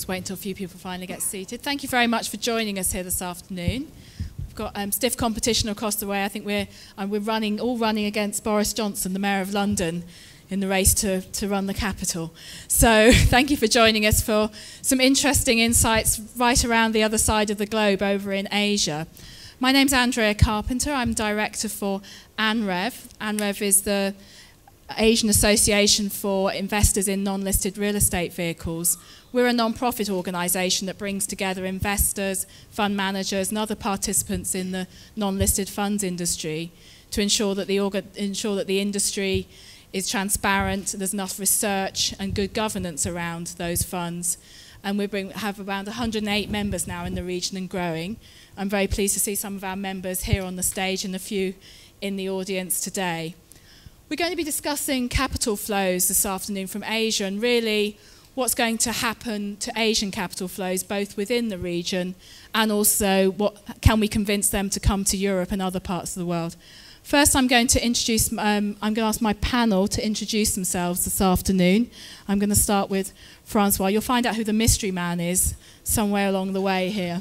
Just wait until a few people finally get seated. Thank you very much for joining us here this afternoon. We've got stiff competition across the way. I think we're all running against Boris Johnson, the Mayor of London, in the race to run the capital. So thank you for joining us for some interesting insights right around the other side of the globe over in Asia. My name's Andrea Carpenter. I'm director for ANREV. ANREV is the Asian Association for Investors in Non-Listed Real Estate Vehicles. We're a non-profit organisation that brings together investors, fund managers and other participants in the non-listed funds industry to ensure that the industry is transparent, there's enough research and good governance around those funds. And we have around 108 members now in the region and growing. I'm very pleased to see some of our members here on the stage and a few in the audience today. We're going to be discussing capital flows this afternoon from Asia and really what's going to happen to Asian capital flows both within the region and also what can we convince them to come to Europe and other parts of the world. First, I'm going to ask my panel to introduce themselves this afternoon. I'm going to start with François. You'll find out who the mystery man is somewhere along the way here.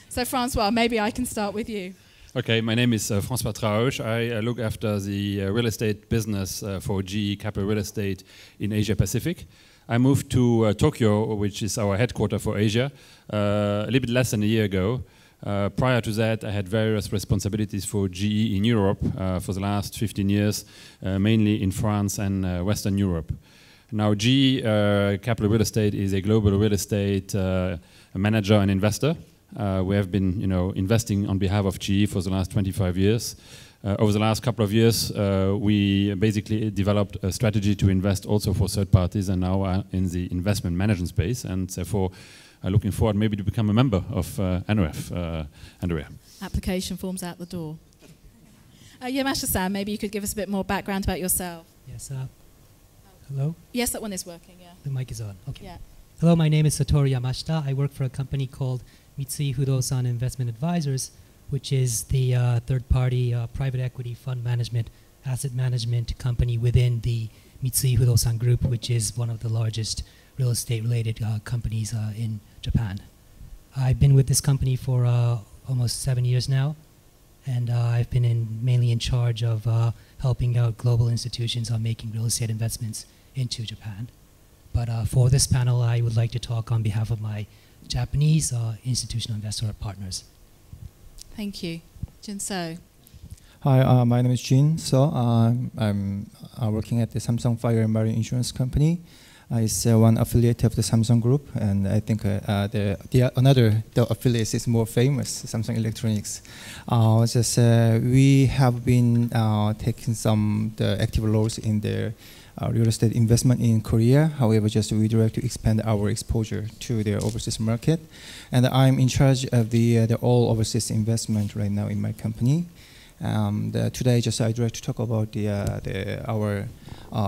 So François, maybe I can start with you. Okay, my name is François Trausch. I look after the real estate business for GE Capital Real Estate in Asia Pacific. I moved to Tokyo, which is our headquarters for Asia, a little bit less than a year ago. Prior to that, I had various responsibilities for GE in Europe for the last 15 years, mainly in France and Western Europe. Now, GE Capital Real Estate is a global real estate manager and investor. We have been, investing on behalf of GE for the last 25 years. Over the last couple of years, we basically developed a strategy to invest also for third parties and now are in the investment management space, and therefore looking forward maybe to become a member of ANREV, Andrea. Application forms out the door. Yamashita-san, maybe you could give us a bit more background about yourself. Yes. Hello? Yes, that one is working, yeah. The mic is on. Okay. Yeah. Hello, my name is Satoru Yamashita. I work for a company called Mitsui Fudosan Investment Advisors, which is the third-party private equity fund management, asset management company within the Mitsui Fudosan Group, which is one of the largest real estate-related companies in Japan. I've been with this company for almost 7 years now, and I've been mainly in charge of helping out global institutions on making real estate investments into Japan. But for this panel, I would like to talk on behalf of my Japanese institutional investor partners. Thank you. Jin So. Hi, my name is Jin So. I'm working at the Samsung Fire and Marine Insurance Company. It's one affiliate of the Samsung Group, and I think the affiliate is more famous, Samsung Electronics. We have been taking some active roles in the real estate investment in Korea. However, we'd like to expand our exposure to the overseas market, and I'm in charge of the all overseas investment right now in my company. Today, I'd like to talk about our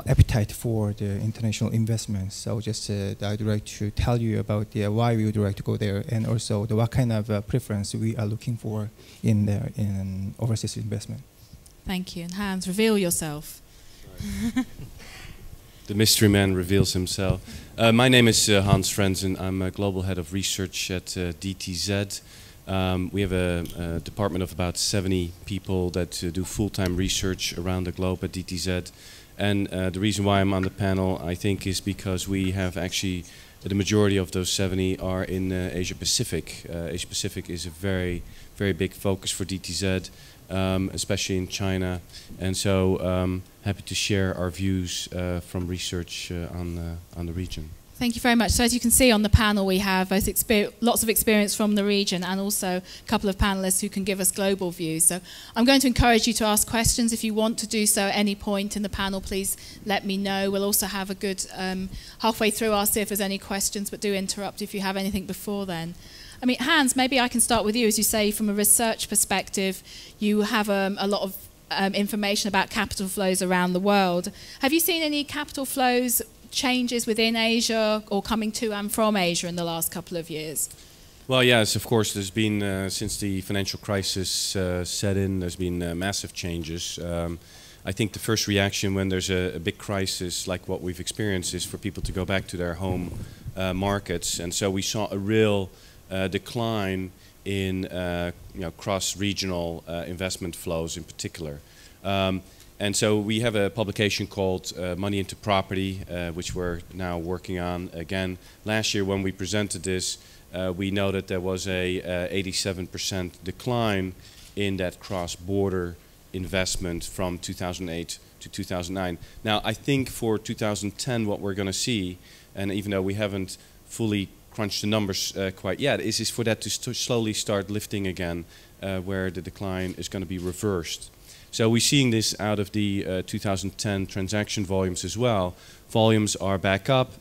appetite for the international investments. So I'd like to tell you about why we would like to go there, and also what kind of preference we are looking for in overseas investment. Thank you. And Hans, reveal yourself. The mystery man reveals himself. My name is Hans Vrensen. I'm a global head of research at DTZ. We have a department of about 70 people that do full-time research around the globe at DTZ. And the reason why I'm on the panel, I think, is because we have actually, the majority of those 70 are in Asia Pacific. Asia Pacific is a very, very big focus for DTZ, especially in China. And so happy to share our views from research on the region. Thank you very much. So as you can see on the panel, we have both lots of experience from the region and also a couple of panelists who can give us global views. So I'm going to encourage you to ask questions. If you want to do so at any point in the panel, please let me know. We'll also have a good halfway through, I'll see if there's any questions, but do interrupt if you have anything before then. I mean, Hans, maybe I can start with you. As you say, from a research perspective, you have a lot of information about capital flows around the world. Have you seen any capital flows changes within Asia or coming to and from Asia in the last couple of years? Well, yes, of course, there's been, since the financial crisis set in, there's been massive changes. I think the first reaction when there's a big crisis like what we've experienced is for people to go back to their home markets, and so we saw a real decline in cross-regional investment flows in particular. And so we have a publication called Money into Property, which we're now working on again. Last year when we presented this, we noted there was a 87% decline in that cross-border investment from 2008 to 2009. Now I think for 2010 what we're going to see, and even though we haven't fully crunched the numbers quite yet, is for that to slowly start lifting again, where the decline is going to be reversed. So we're seeing this out of the 2010 transaction volumes as well. Volumes are back up,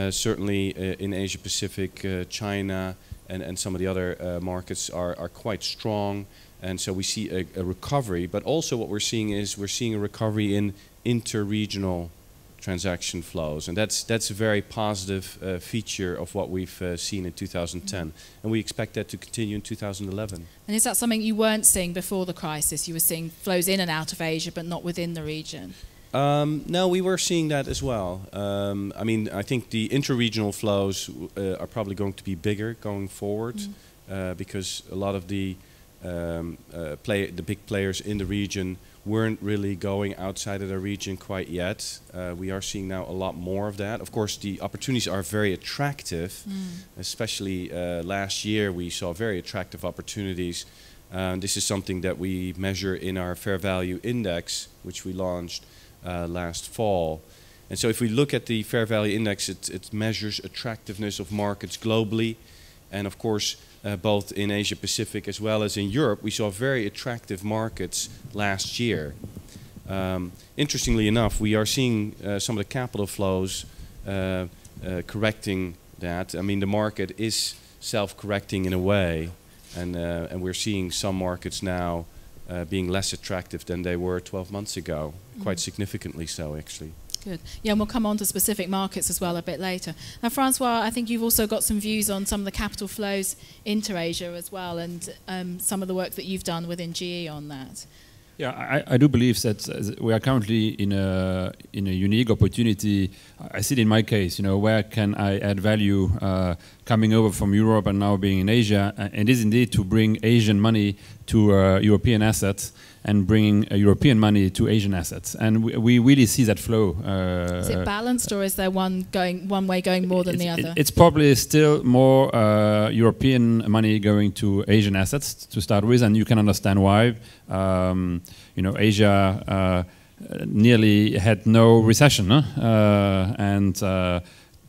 certainly in Asia Pacific, China, and some of the other markets are quite strong. And so we see a recovery, but also what we're seeing a recovery in inter-regional transaction flows, and that's a very positive feature of what we've seen in 2010, and we expect that to continue in 2011. And is that something you weren't seeing before the crisis? You were seeing flows in and out of Asia, but not within the region? No, we were seeing that as well. I mean, I think the inter-regional flows are probably going to be bigger going forward, because a lot of the big players in the region weren't really going outside of the region quite yet. We are seeing now a lot more of that. Of course, the opportunities are very attractive, especially last year we saw very attractive opportunities. This is something that we measure in our fair value index, which we launched last fall. And so if we look at the fair value index, it measures attractiveness of markets globally. And of course, both in Asia Pacific as well as in Europe, we saw very attractive markets last year. Interestingly enough, we are seeing some of the capital flows correcting that. I mean, the market is self-correcting in a way, and we're seeing some markets now being less attractive than they were 12 months ago, quite significantly so, actually. Good. Yeah, and we'll come on to specific markets as well a bit later. Now, François, I think you've also got some views on some of the capital flows into Asia as well, and some of the work that you've done within GE on that. Yeah, I do believe that we are currently in a unique opportunity. I see it in my case, you know, where can I add value coming over from Europe and now being in Asia, and it is indeed to bring Asian money to European assets and bringing European money to Asian assets, and we really see that flow. Is it balanced, or is there one way going more than the other? It's probably still more European money going to Asian assets to start with, and you can understand why. You know, Asia nearly had no recession, and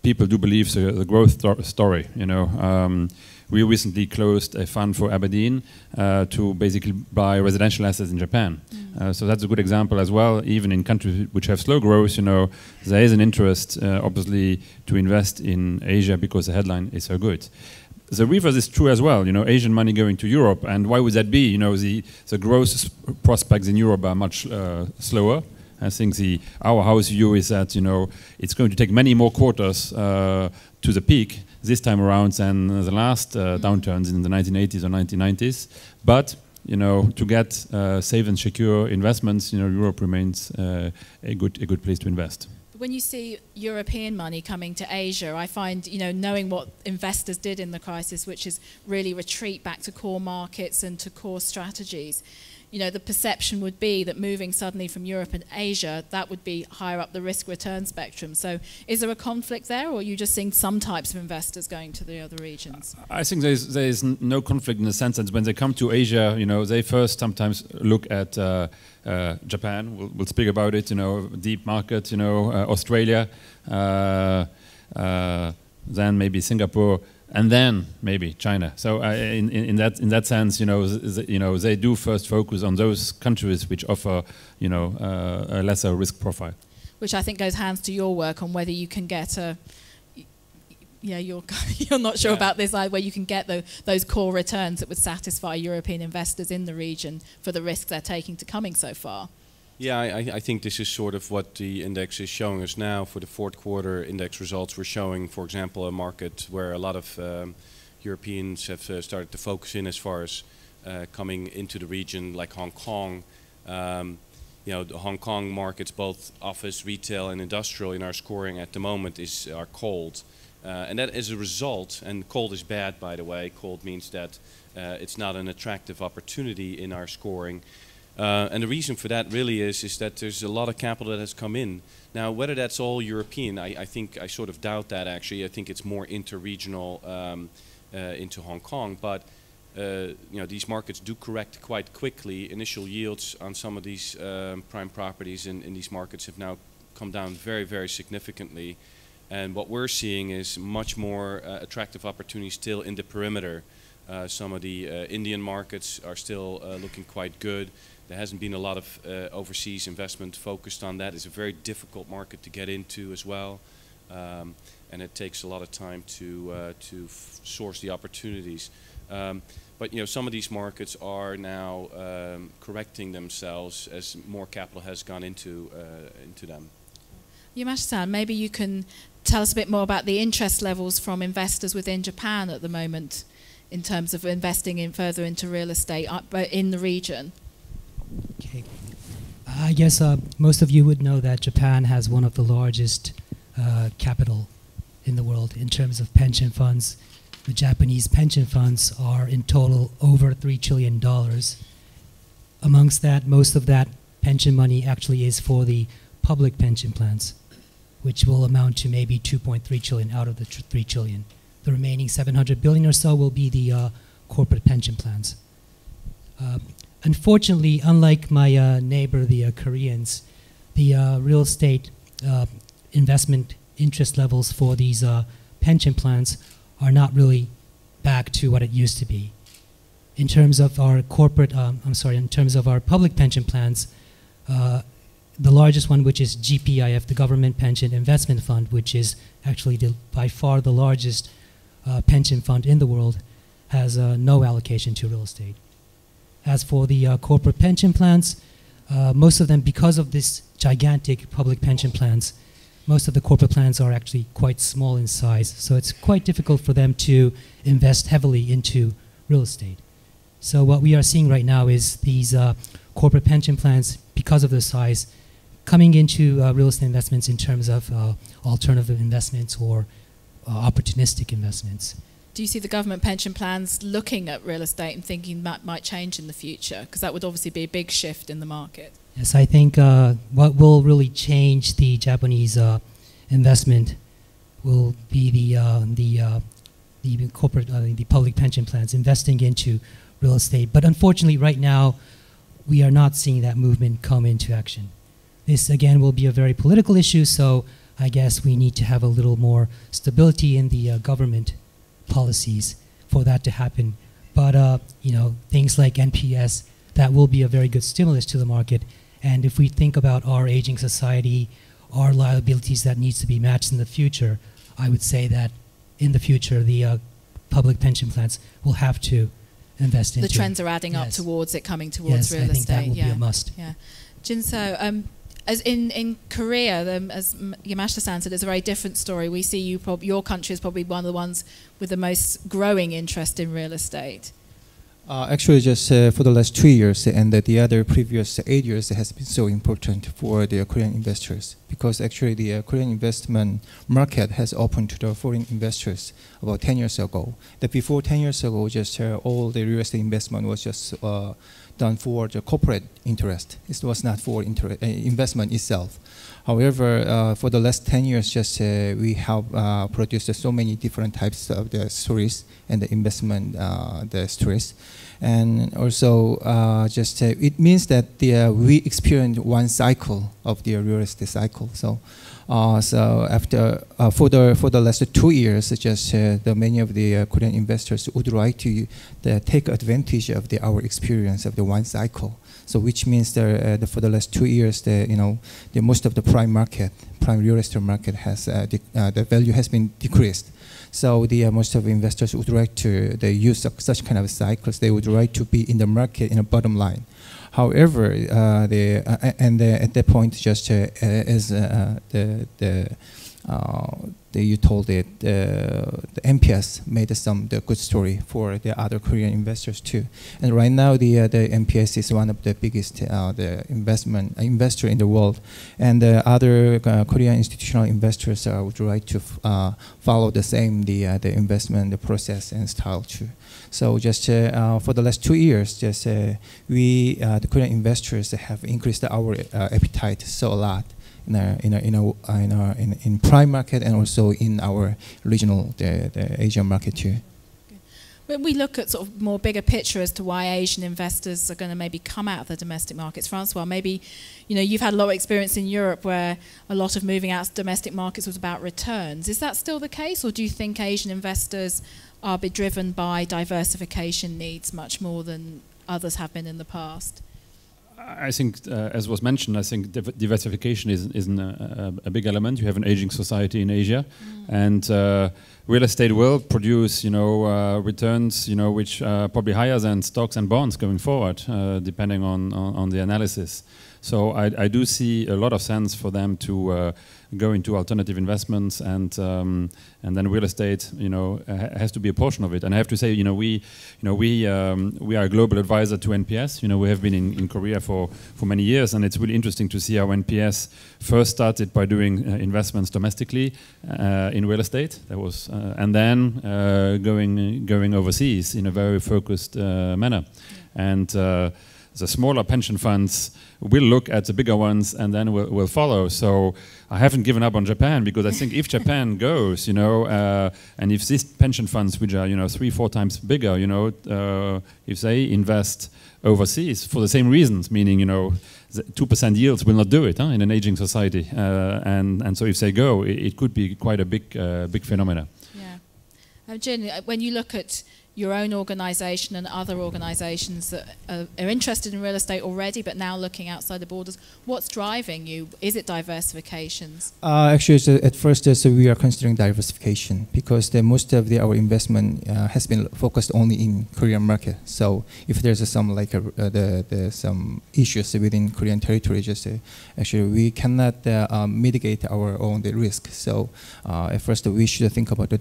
people do believe the growth story. You know. We recently closed a fund for Aberdeen to basically buy residential assets in Japan. So that's a good example as well. Even in countries which have slow growth, you know, there is an interest, obviously, to invest in Asia because the headline is so good. The reverse is true as well. You know, Asian money going to Europe, and why would that be? You know, the growth prospects in Europe are much slower. I think our house view is that, you know, it's going to take many more quarters to the peak this time around than the last downturns in the 1980s or 1990s. But, you know, to get safe and secure investments, you know, Europe remains a good place to invest. When you see European money coming to Asia, I find, you know, knowing what investors did in the crisis, which is really retreat back to core markets and to core strategies, you know, the perception would be that moving suddenly from Europe and Asia, that would be higher up the risk-return spectrum. So is there a conflict there, or are you just seeing some types of investors going to the other regions? I think there is no conflict in the sense that when they come to Asia, you know, they first sometimes look at Japan. We'll speak about it, you know, deep market, you know, Australia, then maybe Singapore, and then maybe China. So in that sense, you know, they do first focus on those countries which offer, you know, a lesser risk profile. Which I think goes hands to your work on whether you can get a. Yeah, you're not sure about this, where you can get those core returns that would satisfy European investors in the region for the risk they're taking to coming so far. Yeah, I think this is sort of what the index is showing us now. For the fourth quarter index results, we're showing, for example, a market where a lot of Europeans have started to focus in as far as coming into the region, like Hong Kong. You know, the Hong Kong markets, both office, retail, and industrial, in our scoring at the moment are cold. And that is a result, and cold is bad, by the way. Cold means that it's not an attractive opportunity in our scoring. And the reason for that really is that there's a lot of capital that has come in. Now, whether that's all European, I think I sort of doubt that actually. I think it's more inter-regional into Hong Kong. But you know, these markets do correct quite quickly. Initial yields on some of these prime properties in these markets have now come down very, very significantly. And what we're seeing is much more attractive opportunities still in the perimeter. Some of the Indian markets are still looking quite good. There hasn't been a lot of overseas investment focused on that. It's a very difficult market to get into as well. And it takes a lot of time to source the opportunities. But you know, some of these markets are now correcting themselves as more capital has gone into them. Yamashita-san, maybe you can tell us a bit more about the interest levels from investors within Japan at the moment in terms of investing in further into real estate in the region. Okay. I guess most of you would know that Japan has one of the largest capital in the world in terms of pension funds. The Japanese pension funds are in total over $3 trillion. Amongst that, most of that pension money actually is for the public pension plans, which will amount to maybe 2.3 trillion out of the 3 trillion. The remaining 700 billion or so will be the corporate pension plans. Unfortunately, unlike my neighbor, the Koreans, the real estate investment interest levels for these pension plans are not really back to what it used to be. In terms of our corporate, in terms of our public pension plans, the largest one, which is GPIF, the Government Pension Investment Fund, which is actually by far the largest pension fund in the world, has no allocation to real estate. As for the corporate pension plans, most of them, because of this gigantic public pension plans, most of the corporate plans are actually quite small in size, so it's quite difficult for them to invest heavily into real estate. So what we are seeing right now is these corporate pension plans, because of their size, coming into real estate investments in terms of alternative investments or opportunistic investments. Do you see the government pension plans looking at real estate and thinking that might change in the future? Because that would obviously be a big shift in the market. Yes, I think what will really change the Japanese investment will be the corporate, the public pension plans investing into real estate. But unfortunately, right now, we are not seeing that movement come into action. This, again, will be a very political issue, so I guess we need to have a little more stability in the government policies for that to happen. But, you know, things like NPS, that will be a very good stimulus to the market. And if we think about our aging society, our liabilities that needs to be matched in the future, I would say that in the future, the public pension plans will have to invest into. The trends are adding up towards it coming towards real estate. Yes, I think that will be a must. Yeah. Jinso, as in Korea, as Yamashita-san said, it's a very different story. We see your country is probably one of the ones with the most growing interest in real estate. Actually, just for the last 2 years and the other previous 8 years, it has been so important for the Korean investors, because actually the Korean investment market has opened to the foreign investors about 10 years ago. That before 10 years ago, just all the real estate investment was just done for the corporate interest. It was not for investment itself. However, for the last 10 years, just we have produced so many different types of the stories and the investment the stories. And also, it means that we experience one cycle of the real estate cycle. So, after for the last 2 years, just the many of the Korean investors would like to take advantage of our experience of the one cycle. So, which means that for the last 2 years, most of the prime real estate market has the value has been decreased. So most of the investors would like to use such kind of cycles. They would like to be in the market in a bottom line. However, at that point, just as the you told it, the MPS made the good story for the other Korean investors too. And right now, the MPS is one of the biggest the investor in the world, and the other Korean institutional investors would like to follow the same the investment process and style too. So just for the last 2 years, just we the Korean investors have increased our appetite so a lot in prime market and also in our regional the Asian market too. When we look at sort of more bigger picture as to why Asian investors are going to maybe come out of the domestic markets, François, maybe you've had a lot of experience in Europe where a lot of moving out of domestic markets was about returns. Is that still the case, or do you think Asian investors are be driven by diversification needs much more than others have been in the past? I think, as was mentioned, I think diversification is a big element. You have an aging society in Asia, and real estate will produce, returns, which are probably higher than stocks and bonds going forward, depending on the analysis. So I do see a lot of sense for them to go into alternative investments, and then real estate, has to be a portion of it. And I have to say, we are a global advisor to NPS. We have been in Korea for many years, and it's really interesting to see how NPS first started by doing investments domestically in real estate. That was, and then going overseas in a very focused manner, and. The smaller pension funds will look at the bigger ones and then will follow. So I haven't given up on Japan, because I think if Japan goes, and if these pension funds, which are 3-4 times bigger, if they invest overseas for the same reasons, meaning 2% yields will not do it in an aging society, and so if they go, it could be quite a big phenomena. Yeah, Jin, when you look at your own organisation and other organisations that are interested in real estate already, but now looking outside the borders, what's driving you? Is it diversifications? Actually, at first, we are considering diversification, because most of our investment has been focused only in Korean market. So if there's some some issues within Korean territory, actually we cannot mitigate our own risk. So at first, we should think about the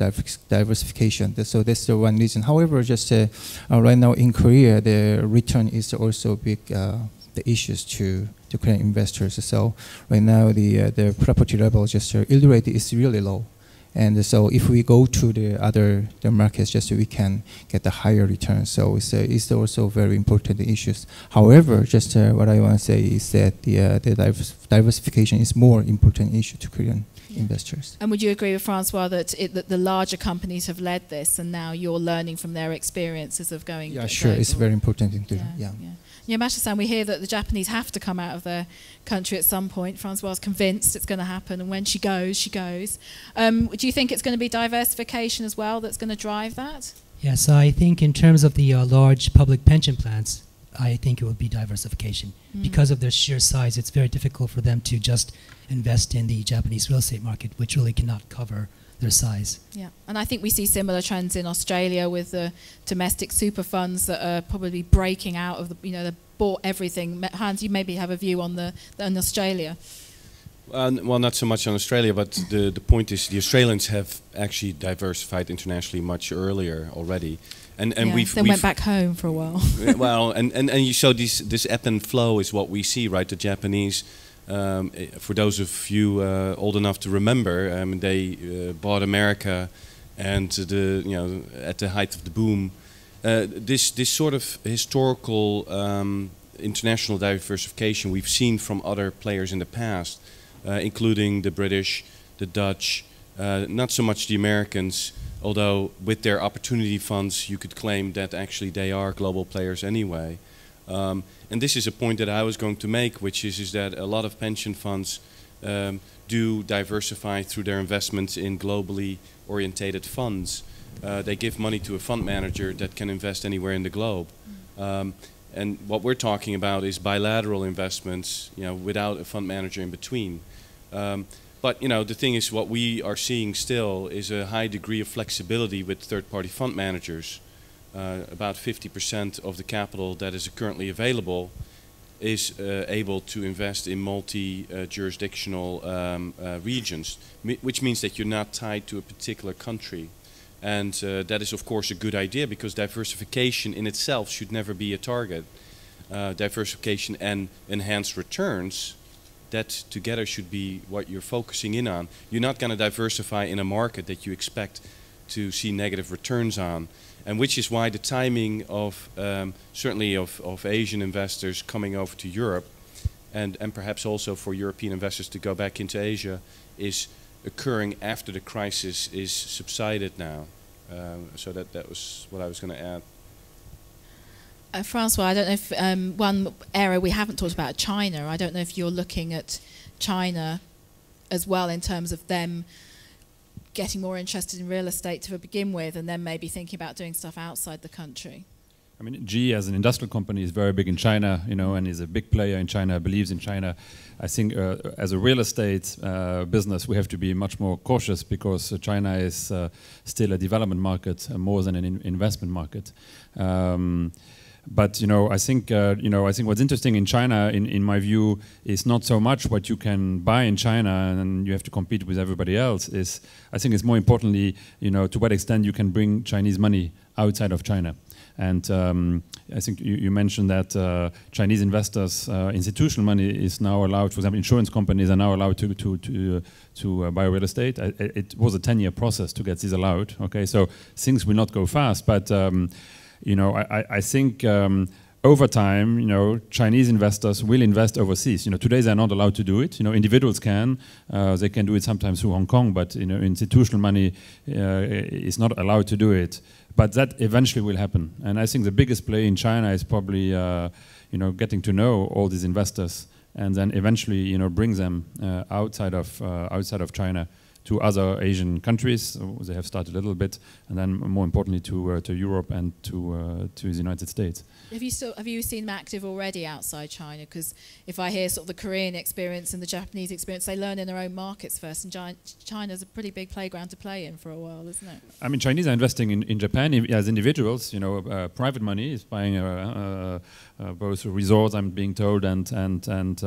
diversification. So that's the one reason. However, right now in Korea, the return is also big the issues to Korean investors. So right now the property level, yield rate is really low, and so if we go to the markets, we can get a higher return. So it's also very important issues. However, what I want to say is that the diversification is more important issue to Korean investors. And would you agree with François that the larger companies have led this, and now you're learning from their experiences of going? Yeah, sure, it's very important thing to do. Yeah. Yamashita-san, we hear that the Japanese have to come out of their country at some point. François is convinced it's going to happen, and when she goes, she goes. Do you think it's going to be diversification as well that's going to drive that? Yes, I think in terms of the large public pension plans, I think it would be diversification. Because of their sheer size, it's very difficult for them to just invest in the Japanese real estate market, which really cannot cover their size. Yeah, and I think we see similar trends in Australia with the domestic super funds that are probably breaking out of they bought everything. Hans, you maybe have a view on on Australia. Well, not so much on Australia, but the point is the Australians have actually diversified internationally much earlier already. And we've went back home for a while. Well, and you show this ebb and flow is what we see, right? The Japanese, for those of you old enough to remember, they bought America, and at the height of the boom, this sort of historical international diversification we've seen from other players in the past, including the British, the Dutch, not so much the Americans. Although with their opportunity funds, you could claim that actually they are global players anyway. And this is a point that I was going to make, which is that a lot of pension funds do diversify through their investments in globally orientated funds. They give money to a fund manager that can invest anywhere in the globe. And what we're talking about is bilateral investments, without a fund manager in between. But the thing is, what we are seeing still is a high degree of flexibility with third-party fund managers. About 50% of the capital that is currently available is able to invest in multi-jurisdictional regions, which means that you're not tied to a particular country. And that is, of course, a good idea, because diversification in itself should never be a target. Diversification and enhanced returns, that together should be what you're focusing in on. You're not going to diversify in a market that you expect to see negative returns on. And which is why the timing of, certainly of Asian investors coming over to Europe, and perhaps also for European investors to go back into Asia, is occurring after the crisis is subsided now. So that was what I was going to add. François, I don't know if one area we haven't talked about, China. I don't know if you're looking at China as well in terms of them getting more interested in real estate to begin with, and then maybe thinking about doing stuff outside the country. I mean, GE as an industrial company is very big in China, you know, and is a big player in China, believes in China. I think as a real estate business, we have to be much more cautious, because China is still a development market more than an investment market. But I think what's interesting in China, in my view, is not so much what you can buy in China and you have to compete with everybody else. I think it's more importantly, to what extent you can bring Chinese money outside of China. And I think you mentioned that Chinese investors, institutional money is now allowed. For example, insurance companies are now allowed to buy real estate. It was a 10-year process to get this allowed. Okay, so things will not go fast, but I think over time, Chinese investors will invest overseas. Today they're not allowed to do it. Individuals can. They can do it sometimes through Hong Kong, but institutional money is not allowed to do it. But that eventually will happen. And I think the biggest play in China is probably, getting to know all these investors, and then eventually, bring them outside of China to other Asian countries. They have started a little bit, and then more importantly to Europe and to the United States. Have you seen them active already outside China? Because if I hear sort of the Korean experience and the Japanese experience, they learn in their own markets first, and China's a pretty big playground to play in for a while, isn't it? I mean, Chinese are investing in Japan as individuals. Private money is buying both resorts, I'm being told, and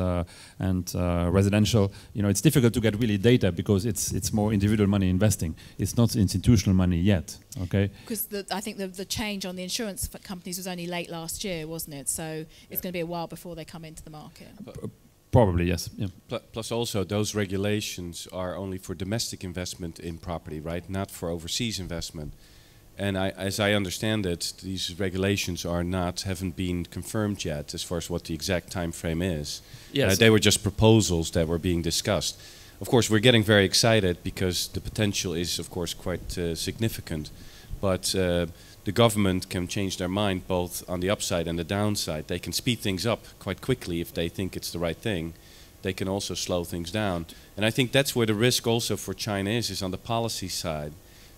residential. It's difficult to get really data, because it's more individual money investing. It's not institutional money yet. Okay. Because I think the change on the insurance companies was only late last year, wasn't it? So it's going to be a while before they come into the market. Probably, yes. Yeah. Plus also, those regulations are only for domestic investment in property, right? Not for overseas investment. And as I understand it, these regulations haven't been confirmed yet as far as what the exact time frame is. Yes. They were just proposals that were being discussed. Of course, we're getting very excited because the potential is, of course, quite significant. But the government can change their mind both on the upside and the downside. They can speed things up quite quickly if they think it's the right thing. They can also slow things down. And I think that's where the risk also for China is on the policy side.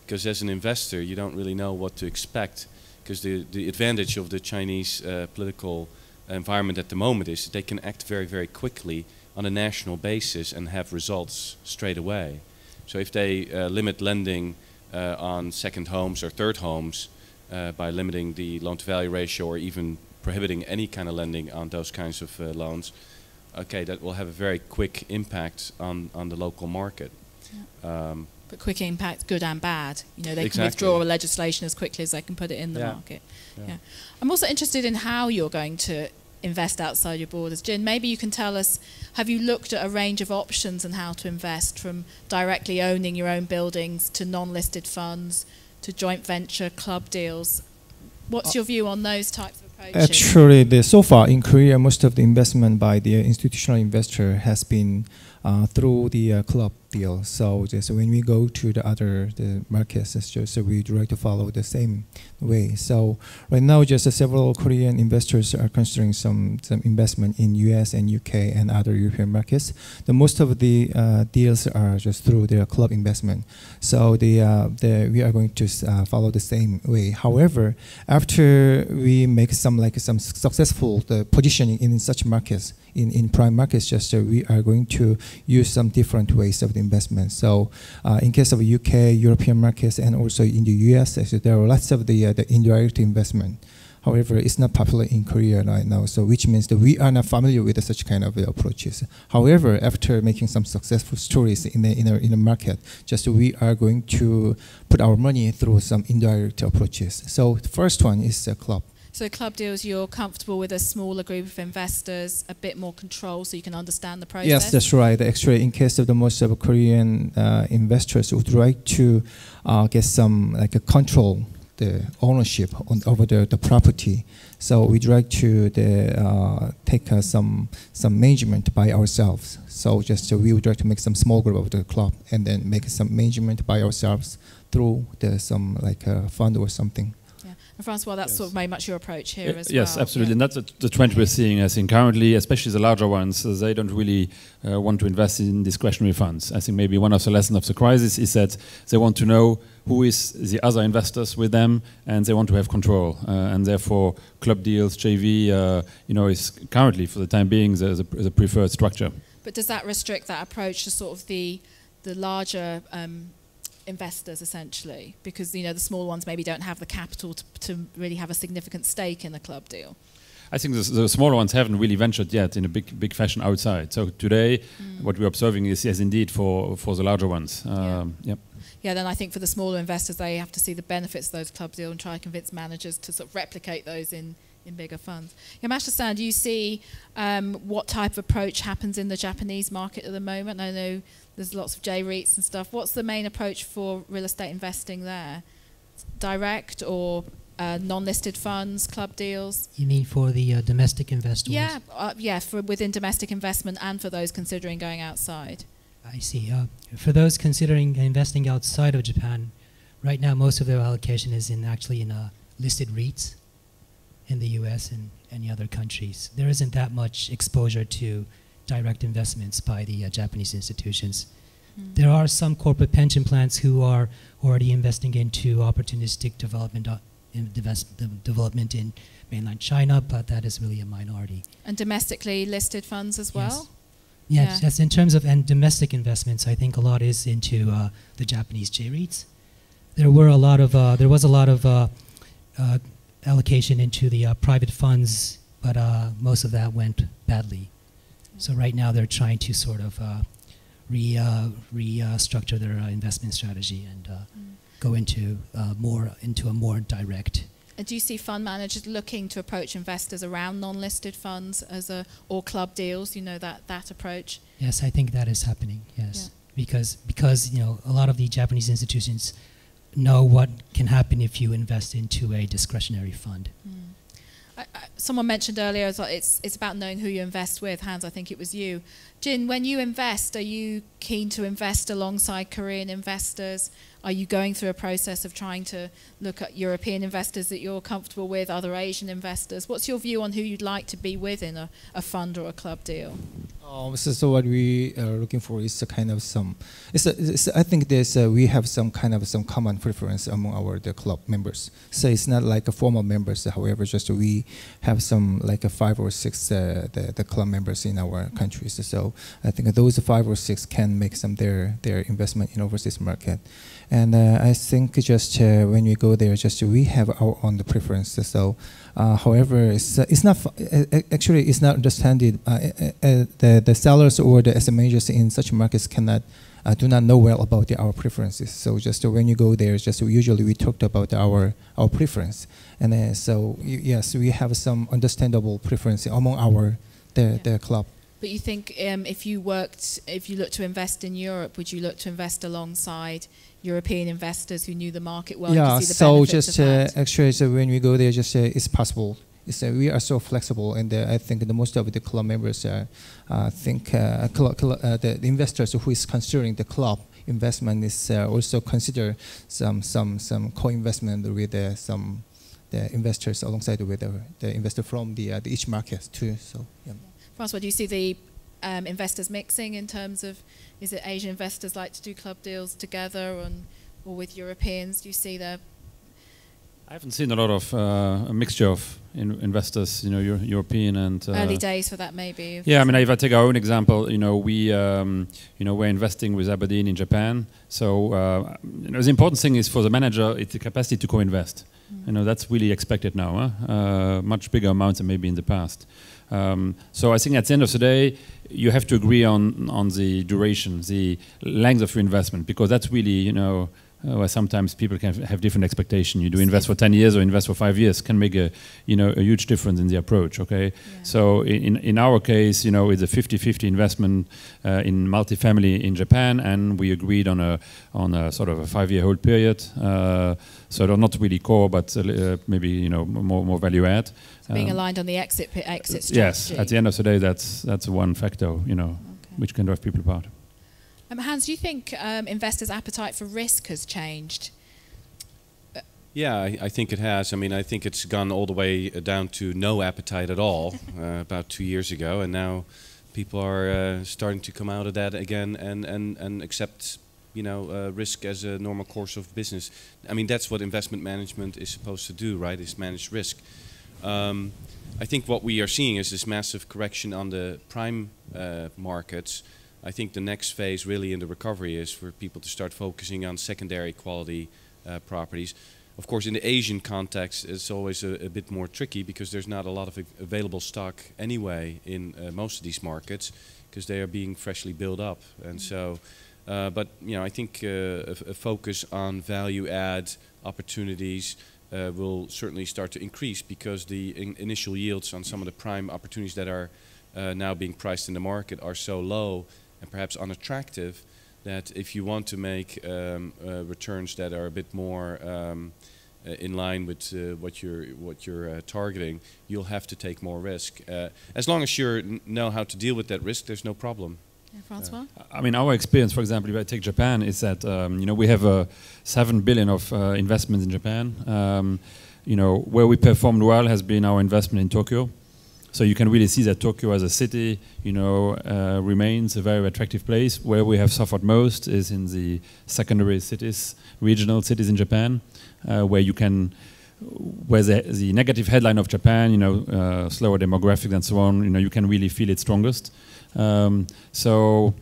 Because as an investor, you don't really know what to expect. Because the advantage of the Chinese political environment at the moment is that they can act very, very quickly on a national basis and have results straight away. So if they limit lending on second homes or third homes by limiting the loan-to-value ratio, or even prohibiting any kind of lending on those kinds of loans, okay, that will have a very quick impact on the local market. Yeah. But quick impact, good and bad. They exactly. can withdraw legislation as quickly as they can put it in the market. Yeah. I'm also interested in how you're going to invest outside your borders. Jin, maybe you can tell us, have you looked at a range of options on how to invest, from directly owning your own buildings to non-listed funds to joint venture club deals? What's your view on those types of approaches? Actually, so far in Korea, most of the investment by the institutional investor has been through the club deal. So just when we go to the markets, so we try to follow the same way. So right now, just several Korean investors are considering some investment in US and UK and other European markets. The most of the deals are just through their club investment. So we are going to follow the same way. However, after we make some successful positioning in such markets, in prime markets, we are going to use some different ways of the investment. So in case of UK, European markets, and also in the US, there are lots of the indirect investment. However, it's not popular in Korea right now, so which means that we are not familiar with such kind of approaches. However, after making some successful stories in the market, just we are going to put our money through some indirect approaches. So the first one is a club. So club deals, you're comfortable with a smaller group of investors, a bit more control, so you can understand the process? Yes, that's right. Actually, in case of the most of Korean investors would like to get some like a control, the ownership over the property. So we'd like to take some management by ourselves. So just we would like to make some small group of the club and then make some management by ourselves through some like a fund or something. And François, that's sort of very much your approach here as well. Yes, absolutely. And that's the trend we're seeing, I think, currently, especially the larger ones. They don't really want to invest in discretionary funds. I think maybe one of the lessons of the crisis is that they want to know who is the other investors with them, and they want to have control. And therefore, club deals, JV, is currently, for the time being, the preferred structure. But does that restrict that approach to sort of the larger investors, essentially, because the small ones maybe don't have the capital to really have a significant stake in the club deal? I think the smaller ones haven't really ventured yet in a big fashion outside. So today, what we're observing is yes, indeed, for the larger ones. Yep. Yeah, then I think for the smaller investors, they have to see the benefits of those club deals and try to convince managers to sort of replicate those in bigger funds. Yamashita-san, do you see what type of approach happens in the Japanese market at the moment? I know there's lots of J-REITs and stuff. What's the main approach for real estate investing there? Direct or non-listed funds, club deals? You mean for the domestic investors? Yeah, for within domestic investment and for those considering going outside. I see. For those considering investing outside of Japan, right now most of their allocation is actually in listed REITs in the US and any other countries. There isn't that much exposure to direct investments by the Japanese institutions. There are some corporate pension plans who are already investing into opportunistic development in mainland China, but that is really a minority. And domestically listed funds as well? Yes. Yes. In terms of domestic investments, I think a lot is into the Japanese J-REITs. There was a lot of allocation into the private funds, but most of that went badly. So right now they're trying to sort of restructure their investment strategy and go into a more direct. Do you see fund managers looking to approach investors around non-listed funds or club deals? That approach. Yes, I think that is happening. Yes, because a lot of the Japanese institutions know what can happen if you invest into a discretionary fund. Someone mentioned earlier it's about knowing who you invest with. Hans, I think it was you. Jin, when you invest, are you keen to invest alongside Korean investors? Are you going through a process of trying to look at European investors that you're comfortable with, other Asian investors? What's your view on who you'd like to be with in a fund or a club deal? So what we are looking for is a kind of I think we have some common preference among the club members. So it's not like a formal members. However, just we have some like 5 or 6 the club members in our countries. So I think those 5 or 6 can make some their investment in overseas market. And I think just when we go there, just we have our own preferences. So, however, it's not actually it's not understood. The sellers or the asset managers in such markets do not know well about our preferences. So just when you go there, just usually we talked about our preference, and so yes, we have some understandable preference among the club. But you think if you looked to invest in Europe, would you look to invest alongside European investors who knew the market well? Yeah, and see the so benefits just of that? actually, so when we go there, just it's possible. We are so flexible, and I think the most of the club members think the investors who is considering the club investment is also consider some co-investment with the investors alongside with the investor from the each market too. So yeah. François, do you see the investors mixing in terms of, is it Asian investors like to do club deals together or with Europeans? Do you see the... I haven't seen a lot of a mixture of investors, European and... early days for that maybe. Yeah, I mean, if I take our own example, we're investing with Aberdeen in Japan. So, the important thing is for the manager, it's the capacity to co-invest. You know, that's really expected now, much bigger amounts than maybe in the past. So I think at the end of the day, you have to agree on the duration, the length of your investment, because that's really, you know, where sometimes people can have different expectations. You do invest for 10 years or invest for 5 years can make a, you know, a huge difference in the approach. Okay, yeah. So in our case, you know, it's a 50-50 investment in multifamily in Japan, and we agreed on a sort of a 5-year hold period. So they're not really core, but maybe, you know, more value add. Being aligned on the exit strategy. Yes, at the end of the day, that's one factor, you know, which can drive people apart. Hans, do you think investors' appetite for risk has changed? Yeah, I think it has. I mean, I think it's gone all the way down to no appetite at all about 2 years ago, and now people are starting to come out of that again and accept, you know, risk as a normal course of business. I mean, that's what investment management is supposed to do, right? Is manage risk. I think what we are seeing is this massive correction on the prime markets. I think the next phase really in the recovery is for people to start focusing on secondary quality properties. Of course, in the Asian context, it's always a bit more tricky because there's not a lot of available stock anyway in most of these markets because they are being freshly built up. And so, but you know, I think a focus on value add opportunities will certainly start to increase because the initial yields on some of the prime opportunities that are now being priced in the market are so low and perhaps unattractive that if you want to make returns that are a bit more in line with what you're targeting, you'll have to take more risk. As long as you know how to deal with that risk, there's no problem. Yeah, François? I mean, our experience, for example, if I take Japan, is that you know, we have 7 billion of investments in Japan. You know, where we performed well has been our investment in Tokyo. So you can really see that Tokyo as a city, you know, remains a very attractive place. Where we have suffered most is in the secondary cities, regional cities in Japan, where you can, where the negative headline of Japan, you know, slower demographics and so on, you know, you can really feel it strongest. So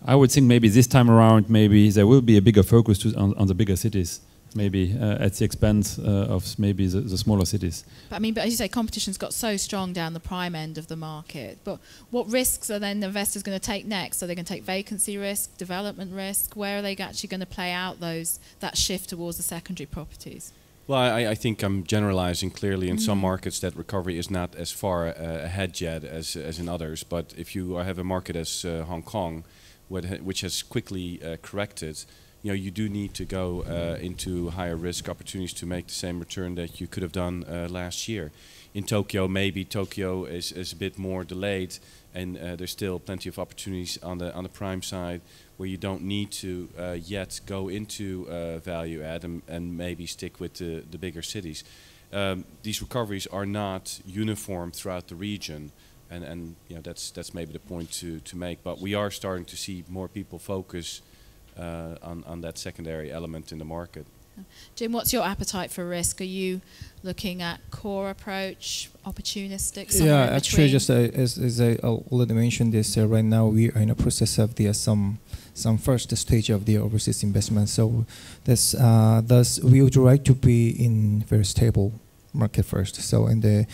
I would think maybe this time around, maybe there will be a bigger focus on the bigger cities. Maybe at the expense of maybe the smaller cities. But I mean, but as you say, competition's got so strong down the prime end of the market. But what risks are then investors going to take next? Are they going to take vacancy risk, development risk? Where are they actually going to play out that shift towards the secondary properties? Well, I think I'm generalizing clearly. In some markets, that recovery is not as far ahead yet as in others. But if you have a market as Hong Kong, which has quickly corrected, you know, you do need to go into higher risk opportunities to make the same return that you could have done last year. In Tokyo, maybe Tokyo is a bit more delayed, and there's still plenty of opportunities on the prime side where you don't need to yet go into value add and maybe stick with the bigger cities. These recoveries are not uniform throughout the region, and you know, that's maybe the point to make. But we are starting to see more people focus on that secondary element in the market. Jim, what's your appetite for risk? Are you looking at core approach, opportunistic? Yeah, actually, just as I already mentioned this, right now we are in a process of the some first stage of the overseas investment. So that's thus we would like to be in very stable market first. So in the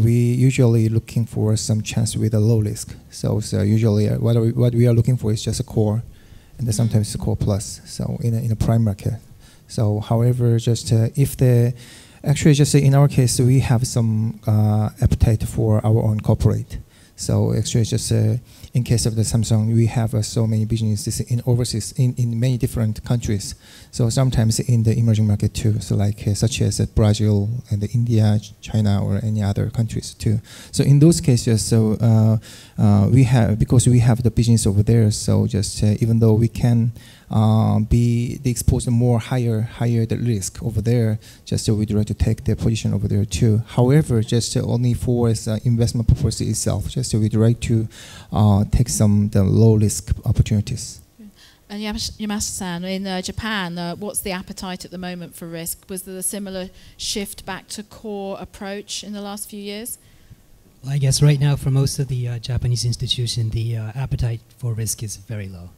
we usually looking for some chance with a low risk. So usually what we are looking for is just a core. And then sometimes it's core plus, so in a prime market. So, however, just if actually just in our case we have some appetite for our own corporate. So actually just in case of the Samsung, we have so many businesses in overseas in many different countries. So sometimes in the emerging market too. So like such as Brazil and India, China, or any other countries too. So in those cases, so because we have the business over there. So just even though we can be exposed more higher the risk over there, just so we'd like to take the position over there too. However, just only for investment purpose itself, just so we'd like to take the low risk opportunities. And Yamashita-san, in Japan, what's the appetite at the moment for risk? Was there a similar shift back to core approach in the last few years? Well, I guess right now for most of the Japanese institutions, the appetite for risk is very low.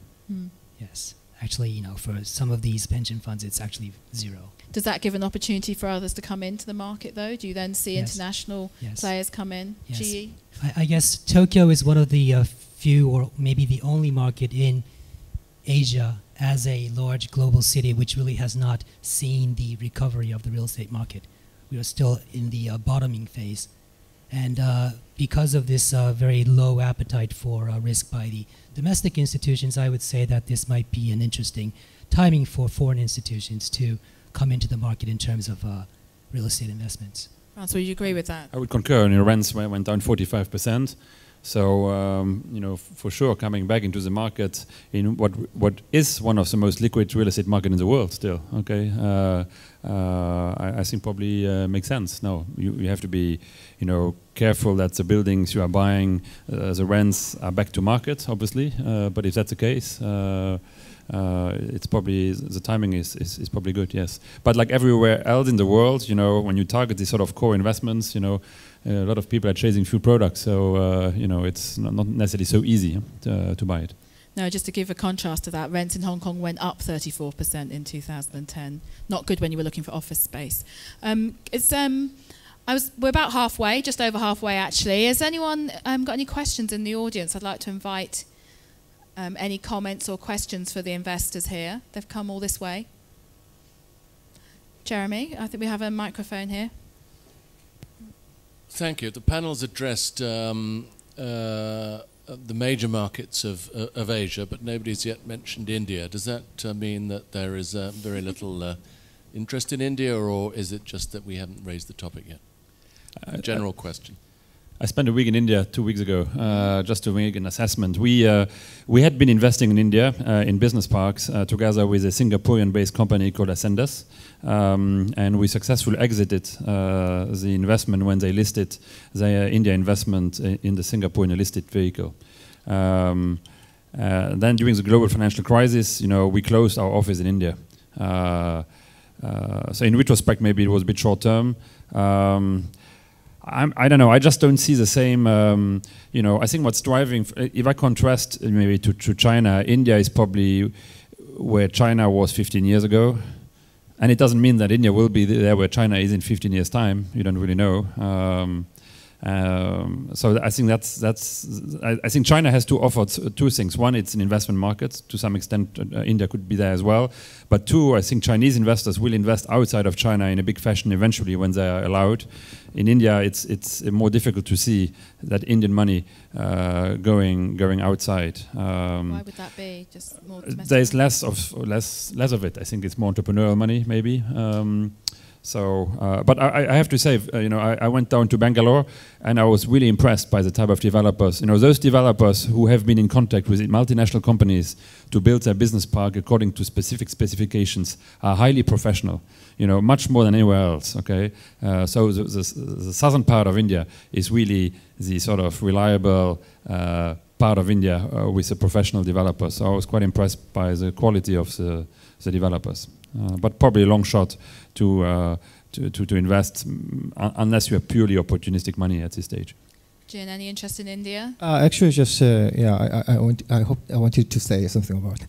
Yes. Actually, you know, for some of these pension funds, it's actually zero. Does that give an opportunity for others to come into the market, though? Do you then see international players come in? Yes. GE? I guess Tokyo is one of the few, or maybe the only market in Asia as a large global city which really has not seen the recovery of the real estate market. We are still in the bottoming phase. And because of this very low appetite for risk by the domestic institutions, I would say that this might be an interesting timing for foreign institutions to come into the market in terms of real estate investments. François, would you agree with that? I would concur. You know, rents went down 45%. So, you know, for sure, coming back into the market in what is one of the most liquid real estate market in the world still, okay, I think probably makes sense. No, you have to be, you know, careful that the buildings you are buying, the rents are back to market, obviously, but if that's the case, it's probably, the timing is probably good, yes. But like everywhere else in the world, you know, when you target these sort of core investments, you know, a lot of people are chasing few products, so you know, it's not necessarily so easy to buy it. No, just to give a contrast to that, rents in Hong Kong went up 34% in 2010. Not good when you were looking for office space. We're about halfway, just over halfway actually. Has anyone got any questions in the audience? I'd like to invite any comments or questions for the investors here. They've come all this way. Jeremy, I think we have a microphone here. Thank you. The panel's addressed the major markets of Asia, but nobody's yet mentioned India. Does that mean that there is very little interest in India, or is it just that we haven't raised the topic yet? A general question. I spent a week in India 2 weeks ago just to make an assessment. We had been investing in India in business parks together with a Singaporean-based company called Ascendas, and we successfully exited the investment when they listed their India investment in the Singapore in a listed vehicle. Then during the global financial crisis, you know, we closed our office in India. So in retrospect, maybe it was a bit short term. I don't know. I just don't see the same. You know, I think what's driving. If I contrast maybe to China, India is probably where China was 15 years ago, and it doesn't mean that India will be there where China is in 15 years' time. You don't really know. So I think I think China has to offer two things. One, it's an investment market. To some extent, India could be there as well. But two, I think Chinese investors will invest outside of China in a big fashion eventually when they are allowed. In India, it's more difficult to see that Indian money going outside. Why would that be? Just more domestic? There's less of it. I think it's more entrepreneurial money, maybe. But I have to say, you know, I went down to Bangalore and I was really impressed by the type of developers. You know, those developers who have been in contact with multinational companies to build their business park according to specific specifications are highly professional. You know, much more than anywhere else. Okay, so the southern part of India is really the sort of reliable part of India with the professional developers. So I was quite impressed by the quality of the developers. But probably a long shot to invest unless you have purely opportunistic money at this stage. Jin, any interest in India? Actually, just I wanted to say something about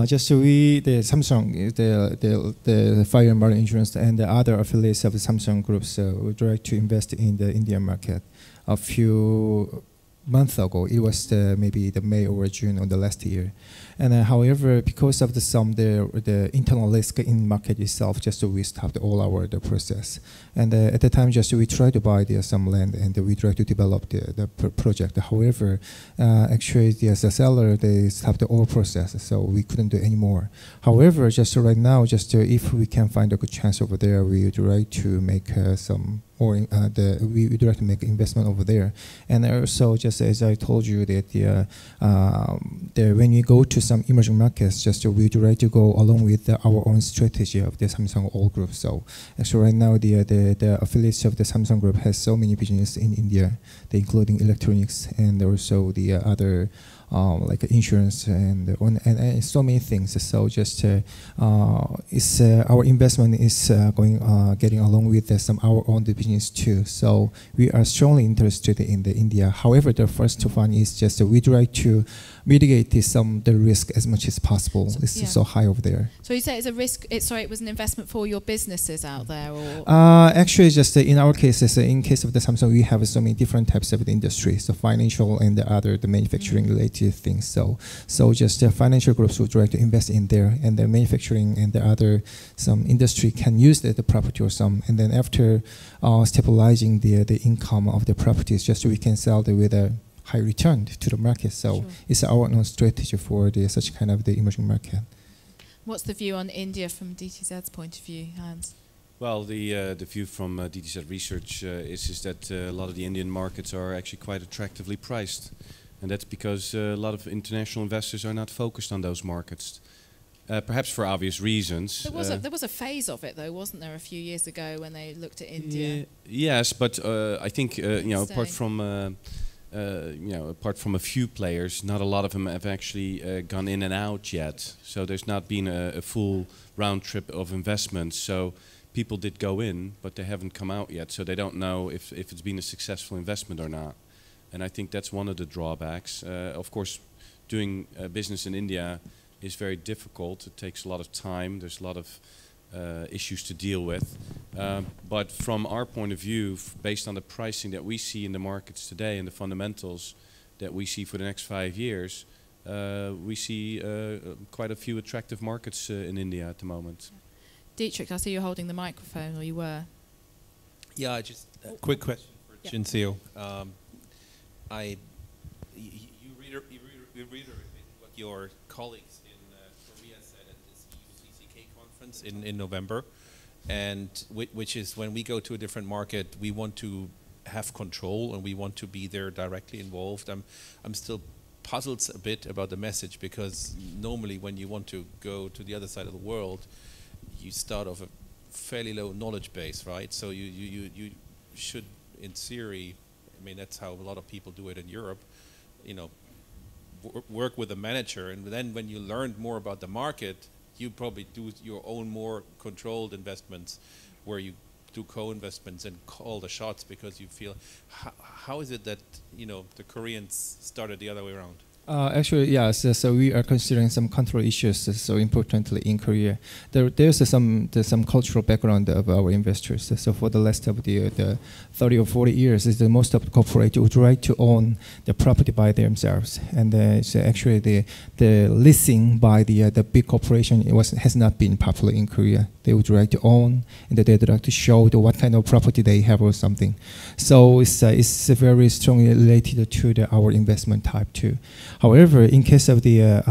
just the Samsung, the fire and marine insurance, and the other affiliates of the Samsung Group. So we try to invest in the Indian market. A few months ago, it was maybe the May or June of the last year. And however, because of the internal risk in market itself, just we stopped all the process. And at the time, just we tried to buy some land and we tried to develop the project. However, actually, the seller, they stopped all process, so we couldn't do any more. However, just right now, just if we can find a good chance over there, we would like to make some. Or we would like to make investment over there, and also just as I told you that when we go to some emerging markets, just we would like to go along with our own strategy of the Samsung All Group. So actually, right now the affiliates of the Samsung Group has so many business in India, including electronics and also the other like insurance and so many things. So just our investment is getting along with some our own business too. So we are strongly interested in the India. However, the first one is just we try to mitigate the risk as much as possible. It's so high over there. So you say it's a risk. It was an investment for your businesses out there, or actually, just in our cases, in case of the Samsung, we have so many different types of the industry. So financial and the manufacturing related things. So just financial groups would try to invest in there, and the manufacturing and the other some industry can use the property or some, and then after stabilizing the income of the properties, just we can sell it with a high return to the market. So it's our own strategy for such kind of the emerging market. What's the view on India from DTZ's point of view, Hans? Well, the view from DTZ Research is that a lot of the Indian markets are actually quite attractively priced. And that's because a lot of international investors are not focused on those markets. Perhaps for obvious reasons. There was a phase of it, though, wasn't there, a few years ago when they looked at India? Yes, but I think apart from a few players, not a lot of them have actually gone in and out yet. So there's not been a full round trip of investments. So people did go in, but they haven't come out yet. So they don't know if it's been a successful investment or not. And I think that's one of the drawbacks. Of course, doing business in India is very difficult. It takes a lot of time. There's a lot of issues to deal with. But from our point of view, based on the pricing that we see in the markets today and the fundamentals that we see for the next 5 years, we see quite a few attractive markets in India at the moment. Dietrich, I see you're holding the microphone, or you were. Yeah, just a quick question for Jinseo. You reiterated what your colleagues in Korea said at this EUCCK conference in November, and which is when we go to a different market, we want to have control and we want to be there directly involved. I'm still puzzled a bit about the message, because normally when you want to go to the other side of the world, you start off a fairly low knowledge base, right? So you should, in theory, I mean, that's how a lot of people do it in Europe, work with a manager, and then when you learn more about the market, you probably do your own more controlled investments, where you do co-investments and call the shots, because you feel, how is it that the Koreans started the other way around? Actually, yes. So we are considering some control issues. So importantly, in Korea, there's some cultural background of our investors. So for the last of the 30 or 40 years, is the most of the corporate would try to own the property by themselves, and so actually the leasing by the big corporation has not been popular in Korea. They would try to own, and they would like to show what kind of property they have or something. So it's very strongly related to our investment type too. However, in case of the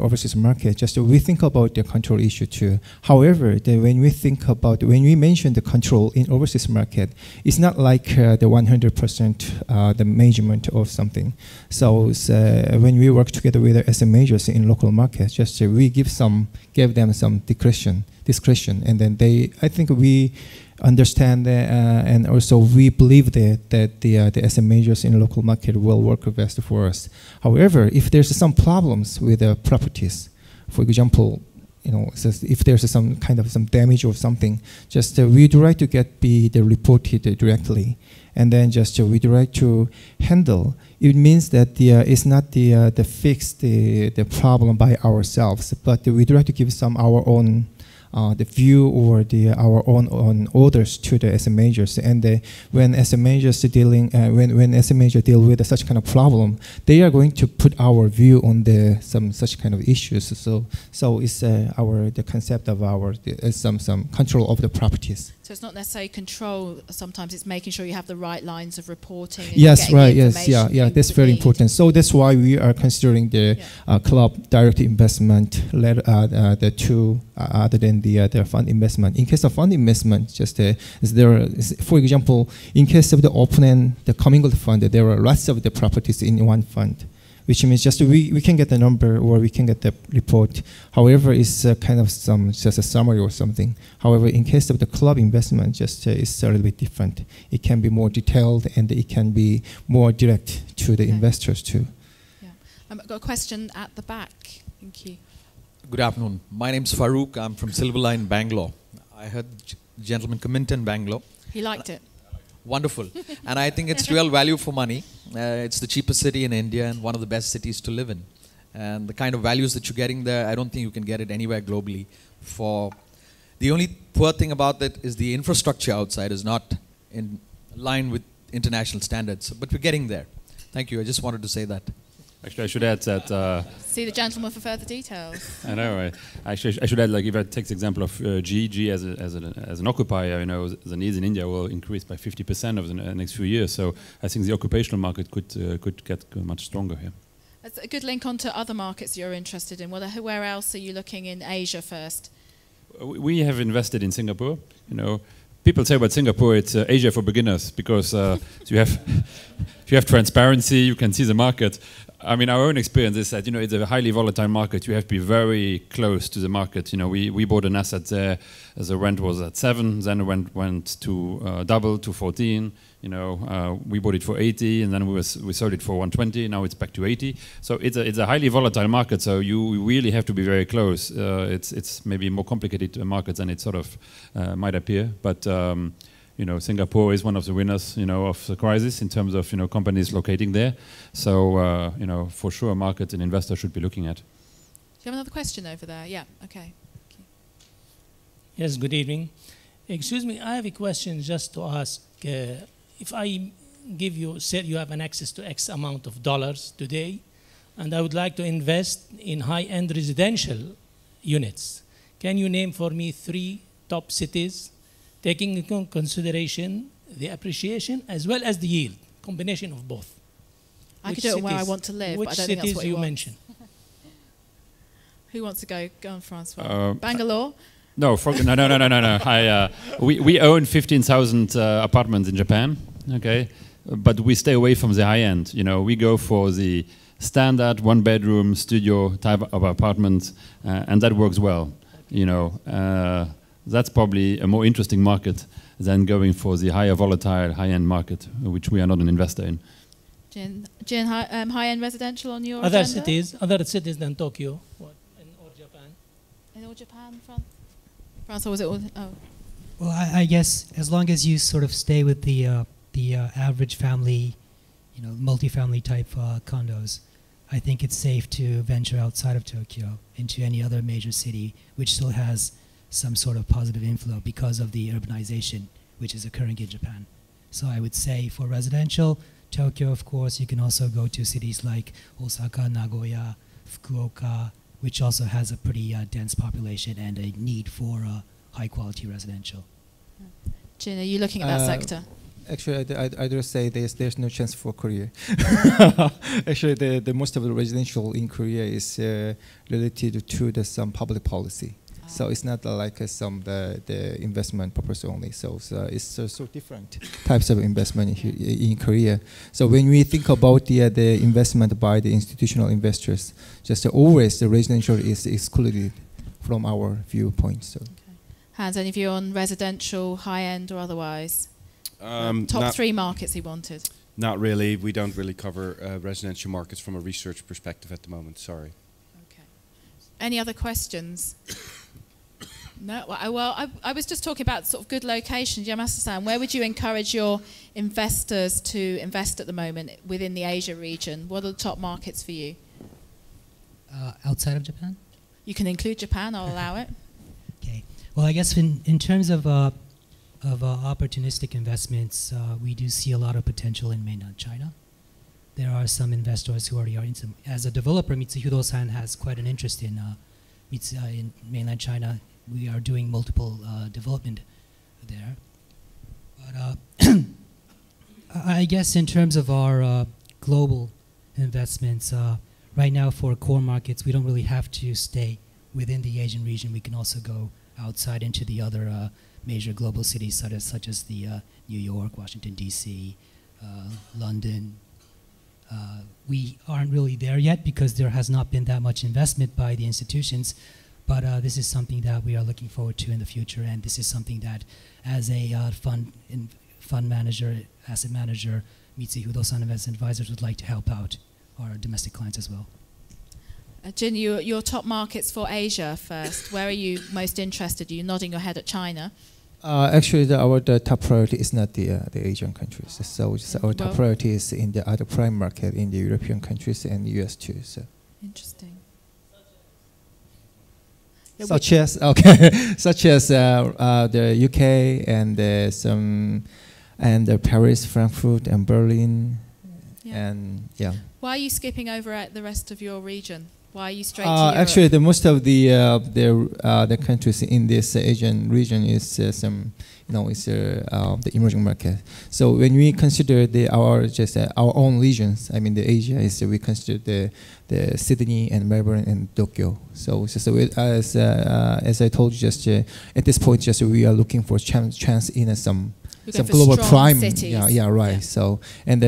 overseas market, just we think about the control issue too. However, when we mention the control in overseas market, it's not like the 100% the measurement of something. So when we work together with the asset managers in local markets, just we give them some discretion, and then I think we understand and also we believe that the asset managers in the local market will work best for us. However, if there's some problems with the properties, for example, if there's some kind of some damage or something, just we try to be reported directly, and then just we try to handle. It means that it's not the fix the problem by ourselves, but we try to give our own the view or our own orders to the asset managers, and when asset managers when asset manager deal with such kind of problem, they are going to put our view on some such kind of issues. So it's the concept of some control of the properties. So it's not necessarily control. Sometimes it's making sure you have the right lines of reporting. And yes, right. Yes, yeah. That's very important. So that's why we are considering the club direct investment, the two other than the fund investment. In case of fund investment, for example, in case of the open-end, the commingled fund, there are lots of the properties in one fund, which means just we can get the number or we can get the report. However, it's kind of just a summary or something. However, in case of the club investment, it's a little bit different. It can be more detailed and it can be more direct to the investors too. Yeah, I've got a question at the back. Thank you. Good afternoon. My name's Farouk. I'm from Silverline, Bangalore. I heard the gentleman comment in Bangalore. He liked it. Wonderful. And I think it's real value for money. It's the cheapest city in India and one of the best cities to live in. And the kind of values that you're getting there, I don't think you can get it anywhere globally. The only poor thing about that is the infrastructure outside is not in line with international standards. But we're getting there. Thank you. I just wanted to say that. Actually, I should add that... See the gentleman for further details. I know, right? Actually, I should add, like, if I take the example of G as an occupier, you know, the needs in India will increase by 50% over the next few years. So I think the occupational market could get much stronger here. That's a good link on to other markets you're interested in. Where else are you looking in Asia first? We have invested in Singapore. You know, people say about Singapore it's Asia for beginners because you have transparency, you can see the market. I mean, our own experience is that, you know, it's a highly volatile market. You have to be very close to the market. You know, we bought an asset there. The rent was at 7, then it went to double to 14. You know, we bought it for 80, and then we sold it for 120. Now it's back to 80. So it's a highly volatile market. So you really have to be very close. It's maybe a more complicated market than it sort of might appear. But you know, Singapore is one of the winners, you know, of the crisis in terms of, you know, companies locating there. So, you know, for sure, a market an investor should be looking at. Do you have another question over there? Yeah, okay. Yes, good evening. Excuse me, I have a question just to ask. If I give you, say you have an access to X amount of dollars today, and I would like to invest in high-end residential units, can you name for me 3 top cities, taking into consideration the appreciation as well as the yield, combination of both? I could do it where I want to live, but I don't think that's what you want. mentioned? Who wants to go? Go on, François. Bangalore? No. We own 15,000 apartments in Japan, okay? But we stay away from the high end. You know, we go for the standard 1-bedroom studio type of apartment, and that works well. You know, that's probably a more interesting market than going for the higher volatile high-end market, which we are not an investor in. Jin, high-end residential on your other agenda? Other cities than Tokyo, or Japan? In Japan, François, was it all? Oh. Well, I guess as long as you sort of stay with the average family, you know, multifamily type condos, I think it's safe to venture outside of Tokyo into any other major city which still has some sort of positive inflow because of the urbanization which is occurring in Japan. So I would say for residential, Tokyo, of course. You can also go to cities like Osaka, Nagoya, Fukuoka, which also has a pretty dense population and a need for high-quality residential. Jin, are you looking at that sector? Actually, I'd just say there's no chance for Korea. Actually, the most of the residential in Korea is related to some public policy. So it's not like the investment purpose only. So it's so different types of investment in Korea. So when we think about the investment by the institutional investors, just always the residential is excluded from our viewpoint. So, okay. Hans, any view on residential, high end or otherwise? Top 3 markets he wanted. Not really. We don't really cover residential markets from a research perspective at the moment. Sorry. Okay. Any other questions? No. Well, I was just talking about sort of good locations. Yamashita-san, where would you encourage your investors to invest at the moment within the Asia region? What are the top markets for you? Outside of Japan? You can include Japan. I'll allow it. Okay. Well, I guess in terms of opportunistic investments, we do see a lot of potential in mainland China. There are some investors who already are into. As a developer, Mitsui Fudosan has quite an interest in mainland China. We are doing multiple development there. But I guess in terms of our global investments, right now for core markets, we don't really have to stay within the Asian region. We can also go outside into the other major global cities such as the New York, Washington, D.C., London. We aren't really there yet because there has not been that much investment by the institutions. But this is something that we are looking forward to in the future, and this is something that, as a fund manager, asset manager, Mitsui Fudosan Investment Advisors would like to help out our domestic clients as well. Jin, your top markets for Asia first. Where are you most interested? You're nodding your head at China. Actually, our top priority is not the Asian countries. So our top priority is in the other prime market, in the European countries and US too. So. Interesting. Such as the UK and some Paris, Frankfurt, and Berlin, and yeah. Why are you skipping over at the rest of your region? Why are you straight to Europe? Actually, the most of the countries in this Asian region is the emerging market. So when we consider our own regions, I mean the Asia is we consider the Sydney and Melbourne and Tokyo. So as I told you, at this point, we are looking for chance in some global prime cities. Yeah, right. Yeah. So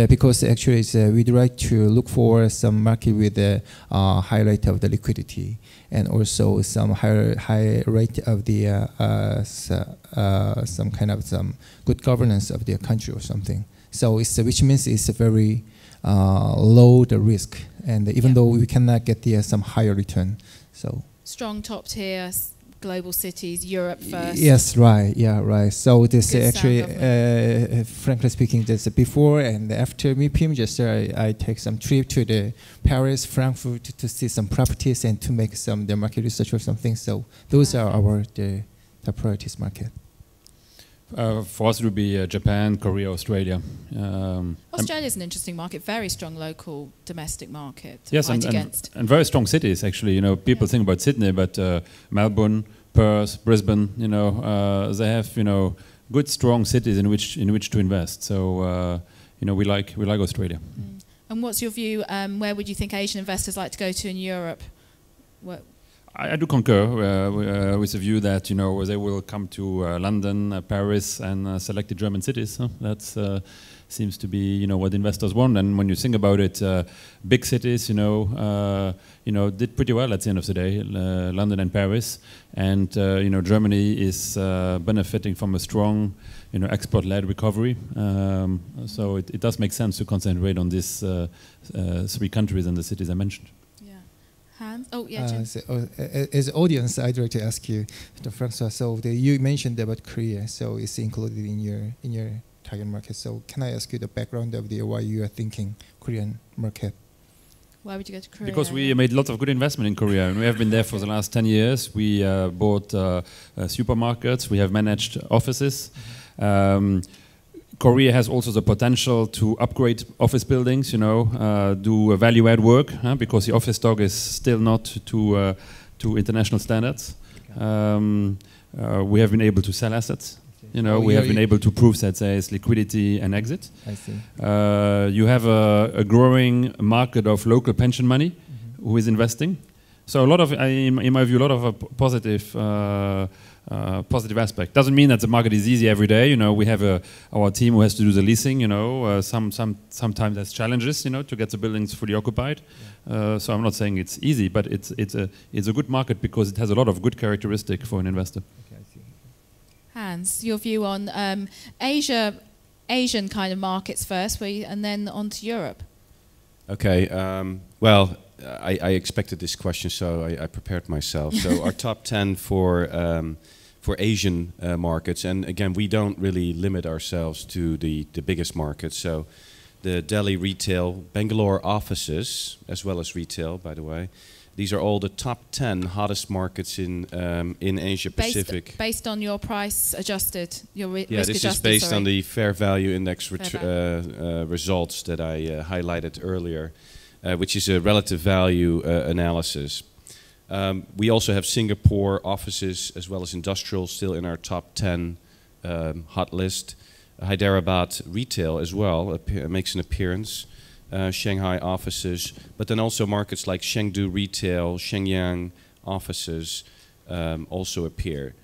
because actually we'd like to look for some market with a high rate of the liquidity and also some high rate of the some good governance of the country or something. So which means it's a very low the risk, and even though we cannot get some higher return, so strong top tier global cities, Europe first. Yes, right. Yeah, right. So this actually, frankly speaking, just before and after MIPIM, I take some trip to the Paris, Frankfurt to see some properties and to make the market research or something. So those are the priorities market. For us, it would be Japan, Korea, Australia. Australia is an interesting market, very strong local domestic market. Yes, and very strong cities, actually. You know, people think about Sydney, but Melbourne, Perth, Brisbane, they have, good, strong cities in which to invest. So, we like Australia. Mm. And what's your view? Where would you think Asian investors like to go to in Europe? I do concur with the view that they will come to London, Paris, and selected German cities. Huh? That seems to be what investors want. And when you think about it, big cities, did pretty well at the end of the day. London and Paris, and Germany is benefiting from a strong, export-led recovery. So it does make sense to concentrate on these 3 countries and the cities I mentioned. Hans? Oh, yeah, Jim. As an audience, I'd like to ask you, François, so you mentioned about Korea, so it's included in your target market. So can I ask you the background of why you are thinking Korean market? Why would you go to Korea? Because we made lots of good investment in Korea, and we have been there for the last 10 years. We bought supermarkets, we have managed offices. Korea has also the potential to upgrade office buildings, do value-add work, because the office stock is still not to international standards. We have been able to sell assets. We have been able to prove that there is liquidity and exit. I see. You have a growing market of local pension money who is investing. So a lot of, in my view, a lot of positive aspect. Doesn't mean that the market is easy every day. We have our team who has to do the leasing. Sometimes there's challenges. To get the buildings fully occupied. Yeah. So I'm not saying it's easy, but it's a good market because it has a lot of good characteristic for an investor. Okay, I see. Hans, your view on Asian kind of markets first, and then on to Europe. Okay. Well, I expected this question, so I prepared myself. So our top 10 for Asian markets, and again, we don't really limit ourselves to the biggest markets. So the Delhi retail, Bangalore offices, as well as retail, by the way. These are all the top 10 hottest markets in Asia Pacific. Based on your price adjusted, risk this adjusted, is based on the fair value index results that I highlighted earlier, which is a relative value analysis. We also have Singapore offices as well as industrial still in our top 10 hot list. Hyderabad retail as well makes an appearance. Shanghai offices, but then also markets like Chengdu retail, Shenyang offices also appear.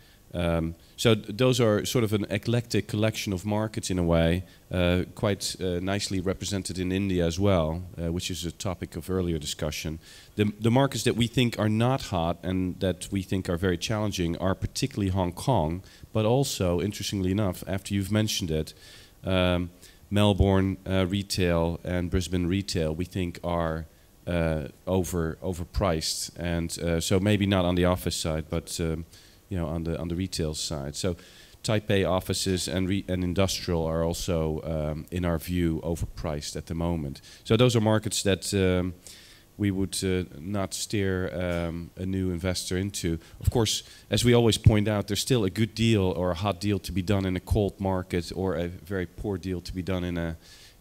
So those are sort of an eclectic collection of markets in a way, quite nicely represented in India as well, which is a topic of earlier discussion. The markets that we think are not hot and that we think are very challenging are particularly Hong Kong, but also, interestingly enough, after you've mentioned it, Melbourne retail and Brisbane retail we think are overpriced, and so maybe not on the office side, but on the retail side. So Taipei offices and industrial are also, in our view, overpriced at the moment. So those are markets that we would not steer a new investor into. Of course, as we always point out, there's still a good deal or a hot deal to be done in a cold market, or a very poor deal to be done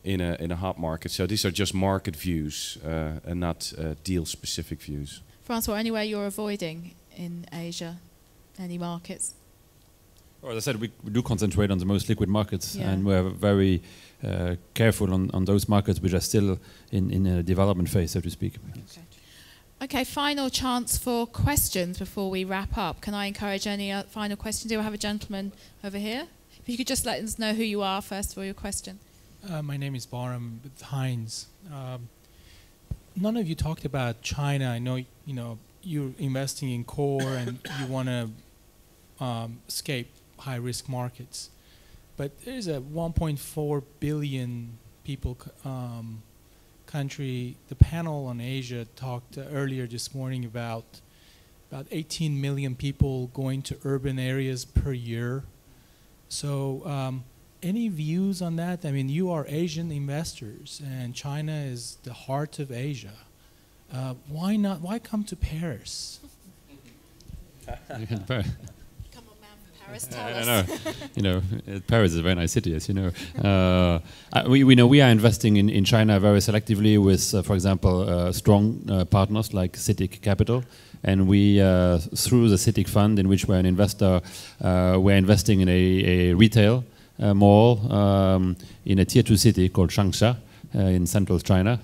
in a hot market. So these are just market views and not deal-specific views. François, anywhere you're avoiding in Asia? Any markets? Well, as I said, we do concentrate on the most liquid markets, and we're very careful on those markets which are still in a development phase, so to speak. Okay, final chance for questions before we wrap up. Can I encourage any final questions? Do I have a gentleman over here? If you could just let us know who you are first for your question. My name is Baram with Heinz. None of you talked about China. I know you're investing in core and you want to escape high-risk markets. But there's a 1.4 billion people country. The panel on Asia talked earlier this morning about 18 million people going to urban areas per year. So any views on that? I mean, you are Asian investors, and China is the heart of Asia. Why not? Why come to Paris? Paris, tell us. Paris is a very nice city, as you know. We know we are investing in China very selectively with, for example, strong partners like CITIC Capital, and we, through the CITIC Fund, in which we're an investor, we're investing in a retail mall in a tier 2 city called Changsha in central China.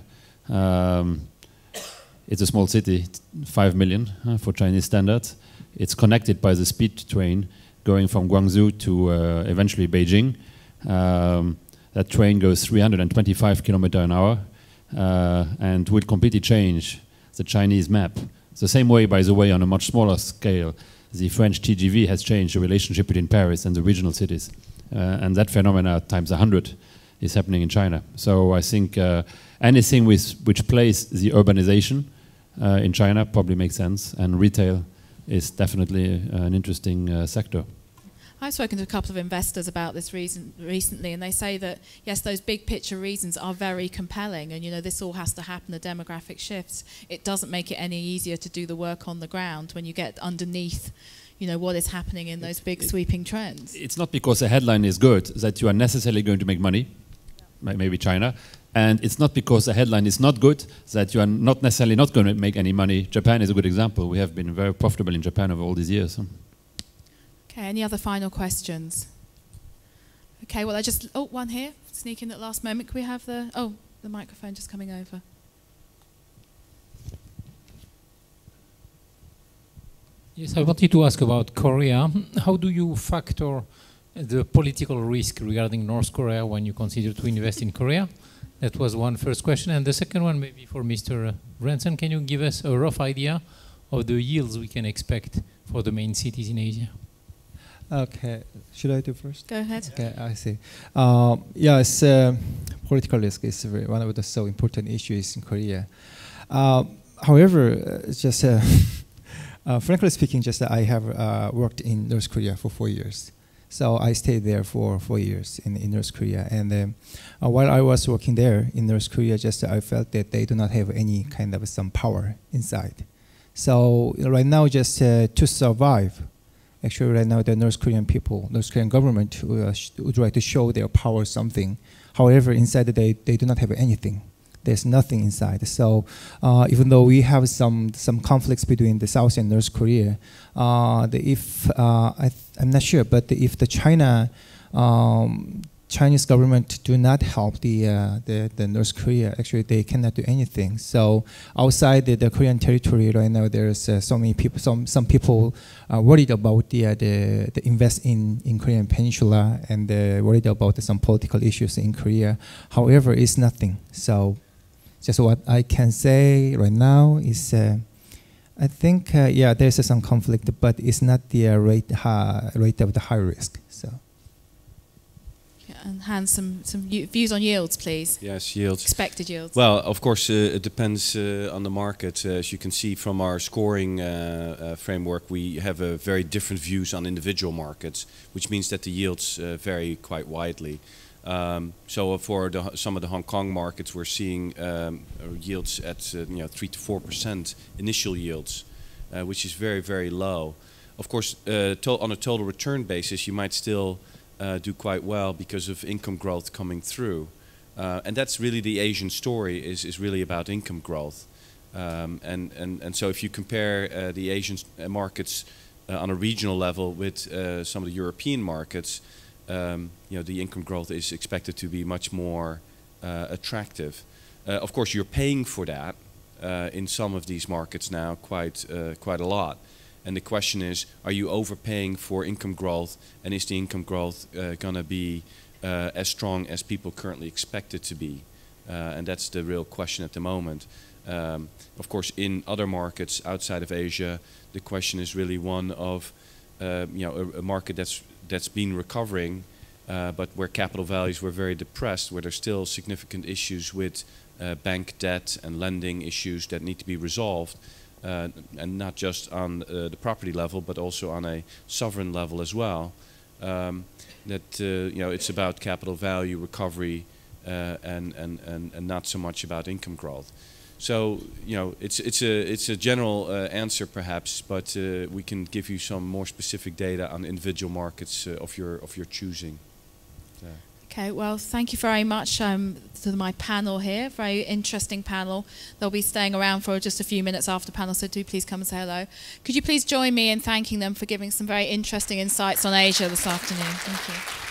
It's a small city, 5 million for Chinese standards. It's connected by the speed train going from Guangzhou to eventually Beijing. That train goes 325 km an hour and will completely change the Chinese map. The same way, by the way, on a much smaller scale, the French TGV has changed the relationship between Paris and the regional cities. And that phenomena times 100 is happening in China. So I think anything which plays the urbanization in China probably makes sense, and retail is definitely an interesting sector. I've spoken to a couple of investors about this recently, and they say that, yes, those big picture reasons are very compelling, and this all has to happen, the demographic shifts. It doesn't make it any easier to do the work on the ground when you get underneath what is happening in those big sweeping trends. It's not because a headline is good that you are necessarily going to make money, maybe China, and it's not because a headline is not good that you are not necessarily not going to make any money. Japan is a good example. We have been very profitable in Japan over all these years. Okay, any other final questions? Okay, well, one here, sneak in at the last moment. Can we have the microphone just coming over? Yes, I wanted to ask about Korea. How do you factor the political risk regarding North Korea when you consider to invest in Korea? That was one first question. And the second one, maybe for Mr. Vrensen, can you give us a rough idea of the yields we can expect for the main cities in Asia? Okay, should I do first? Go ahead. Okay, I see. Yes, political risk is one of the so important issues in Korea. However, just frankly speaking, I have worked in North Korea for 4 years. So I stayed there for 4 years in North Korea. And while I was working there in North Korea, I felt that they do not have any kind of some power inside. So right now, to survive, actually right now the North Korean people, North Korean government would try to show their power something. However, inside they do not have anything. There's nothing inside. So even though we have some conflicts between the South and North Korea, I'm not sure, but if the Chinese government do not help the North Korea, actually they cannot do anything. So outside the Korean territory right now, there's so many people. Some people are worried about the invest in Korean Peninsula, and worried about some political issues in Korea. However, it's nothing. So just what I can say right now is, I think there's some conflict, but it's not the rate of the high risk. So. And Hans, some views on yields, please. Yes, yields. Expected yields. Well, of course, it depends on the market. As you can see from our scoring framework, we have very different views on individual markets, which means that the yields vary quite widely. So for some of the Hong Kong markets, we're seeing yields at 3 to 4% initial yields, which is very, very low. Of course, on a total return basis, you might still do quite well because of income growth coming through. And that's really the Asian story, is really about income growth. And so if you compare the Asian markets on a regional level with some of the European markets, the income growth is expected to be much more attractive. Of course, you're paying for that in some of these markets now quite a lot. And the question is, are you overpaying for income growth, and is the income growth going to be as strong as people currently expect it to be? And that's the real question at the moment. Of course, in other markets outside of Asia, the question is really one of a market that's been recovering, but where capital values were very depressed, where there's still significant issues with bank debt and lending issues that need to be resolved. And not just on the property level, but also on a sovereign level as well. It's about capital value recovery and not so much about income growth. So it's a general answer perhaps, but we can give you some more specific data on individual markets of your choosing. Okay, well, thank you very much to my panel here. Very interesting panel. They'll be staying around for just a few minutes after panel, so do please come and say hello. Could you please join me in thanking them for giving some very interesting insights on Asia this afternoon? Thank you.